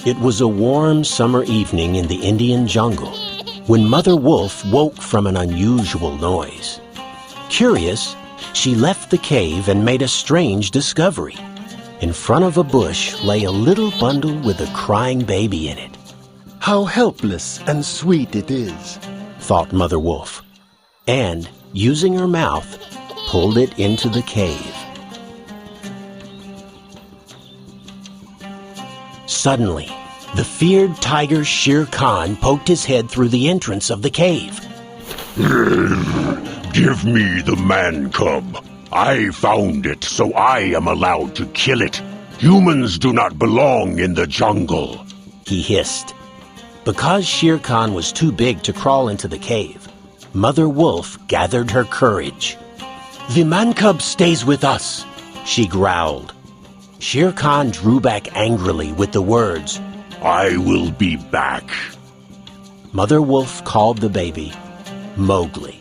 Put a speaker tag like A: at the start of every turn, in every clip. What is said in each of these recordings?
A: It was a warm summer evening in the Indian jungle when Mother Wolf woke from an unusual noise. Curious, she left the cave and made a strange discovery. In front of a bush lay a little bundle with a crying baby in it.
B: How helpless and sweet it is,
A: thought Mother Wolf, and, using her mouth, pulled it into the cave. Suddenly, the feared tiger Shere Khan poked his head through the entrance of the cave.
C: Give me the man-cub. I found it, so I am allowed to kill it. Humans do not belong in the jungle,
A: he hissed. Because Shere Khan was too big to crawl into the cave, Mother Wolf gathered her courage. The man-cub stays with us, she growled. Shere Khan drew back angrily with the words,
C: I will be back.
A: Mother Wolf called the baby Mowgli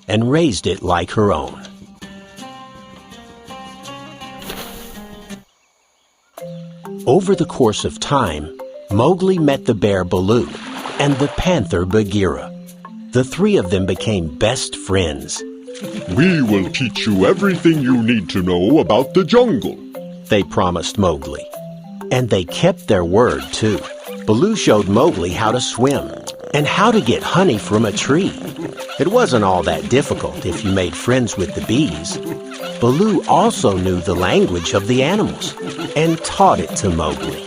A: and raised it like her own. Over the course of time, Mowgli met the bear Baloo and the panther Bagheera. The three of them became best friends.
C: We will teach you everything you need to know about the jungle,
A: they promised Mowgli. And they kept their word, too. Baloo showed Mowgli how to swim and how to get honey from a tree. It wasn't all that difficult if you made friends with the bees. Baloo also knew the language of the animals and taught it to Mowgli.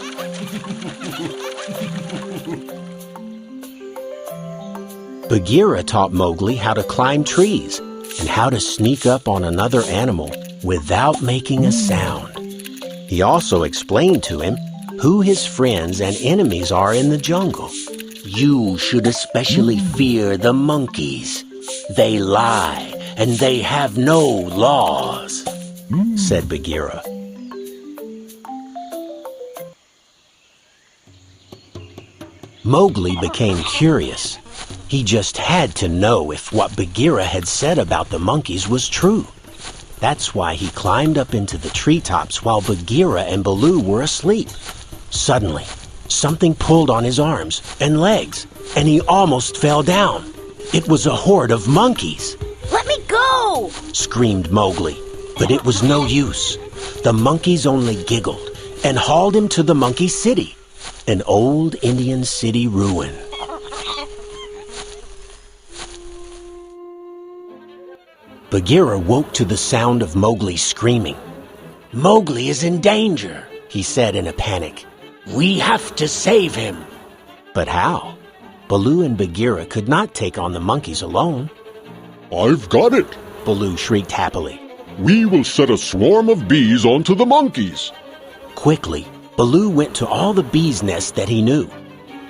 A: Bagheera taught Mowgli how to climb trees and how to sneak up on another animal without making a sound. He also explained to him who his friends and enemies are in the jungle. You should especially fear the monkeys. They lie and they have no laws, said Bagheera. Mowgli became curious. He just had to know if what Bagheera had said about the monkeys was true. That's why he climbed up into the treetops while Bagheera and Baloo were asleep. Suddenly, something pulled on his arms and legs, and he almost fell down. It was a horde of monkeys.
D: Let me go!
A: Screamed Mowgli, but it was no use. The monkeys only giggled and hauled him to the monkey city, an old Indian city ruin. Bagheera woke to the sound of Mowgli screaming. Mowgli is in danger, he said in a panic. We have to save him. But how? Baloo and Bagheera could not take on the monkeys alone.
C: I've got it,
A: Baloo shrieked happily.
C: We will set a swarm of bees onto the monkeys.
A: Quickly, Baloo went to all the bees' nests that he knew.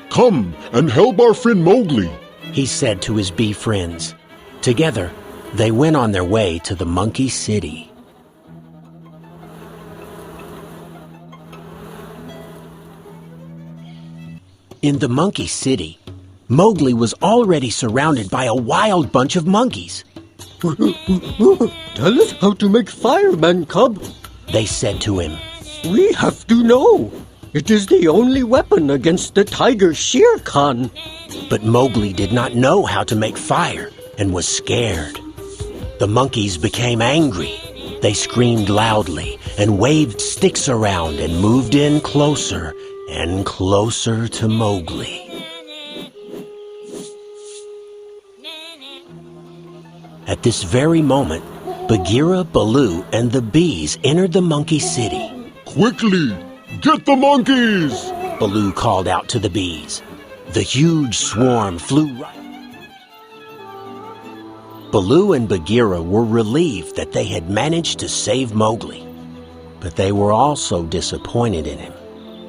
C: Come and help our friend Mowgli,
A: he said to his bee friends. Together, they went on their way to the monkey city. In the monkey city, Mowgli was already surrounded by a wild bunch of monkeys.
E: Tell us how to make fire, man-cub,
A: they said to him.
E: We have to know. It is the only weapon against the tiger Shere Khan.
A: But Mowgli did not know how to make fire and was scared. The monkeys became angry. They screamed loudly and waved sticks around and moved in closer and closer to Mowgli. At this very moment, Bagheera, Baloo, and the bees entered the monkey city.
C: Quickly, get the monkeys!
A: Baloo called out to the bees. The huge swarm flew right. Baloo and Bagheera were relieved that they had managed to save Mowgli, but they were also disappointed in him.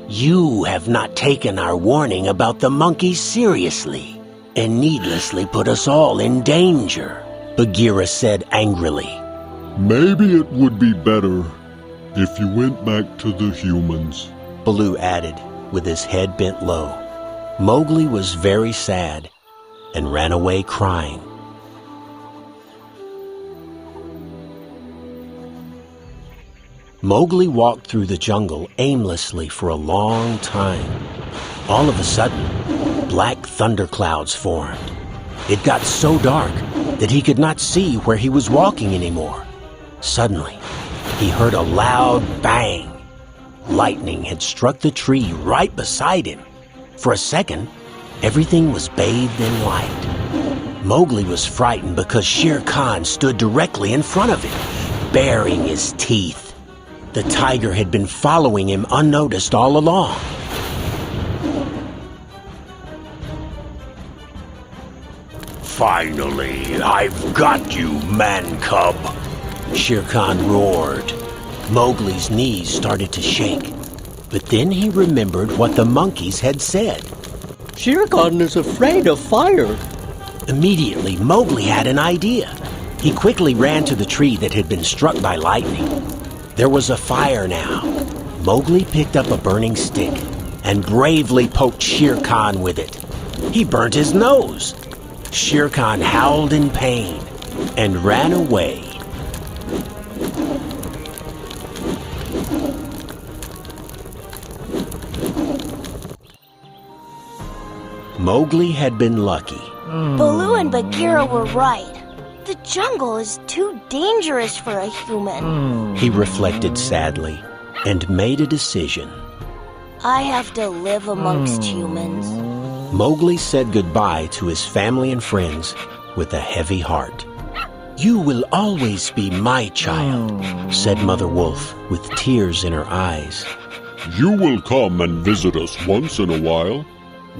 A: You have not taken our warning about the monkeys seriously and needlessly put us all in danger, Bagheera said angrily.
C: Maybe it would be better if you went back to the humans,
A: Baloo added, with his head bent low. Mowgli was very sad and ran away crying. Mowgli walked through the jungle aimlessly for a long time. All of a sudden, black thunderclouds formed. It got so dark that he could not see where he was walking anymore. Suddenly, he heard a loud bang. Lightning had struck the tree right beside him. For a second, everything was bathed in light. Mowgli was frightened because Shere Khan stood directly in front of him, baring his teeth. The tiger had been following him unnoticed all along.
C: Finally, I've got you, man cub.
A: Shere Khan roared. Mowgli's knees started to shake. But then he remembered what the monkeys had said.
E: Shere Khan is afraid of fire.
A: Immediately, Mowgli had an idea. He quickly ran to the tree that had been struck by lightning. There was a fire now. Mowgli picked up a burning stick and bravely poked Shere Khan with it. He burnt his nose. Shere Khan howled in pain and ran away. Mowgli had been lucky.
D: Baloo and Bagheera were right. The jungle is too dangerous for a human.
A: He reflected sadly and made a decision.
D: I have to live amongst humans.
A: Mowgli said goodbye to his family and friends with a heavy heart. "You will always be my child," said Mother Wolf with tears in her eyes.
C: You will come and visit us once in a while.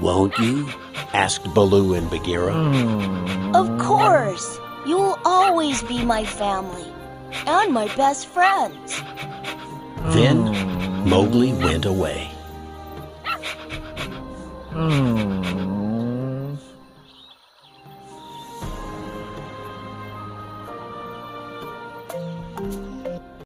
A: "Won't you?" asked Baloo and Bagheera.
D: Of course. You will always be my family and my best friends.
A: Then Mowgli went away.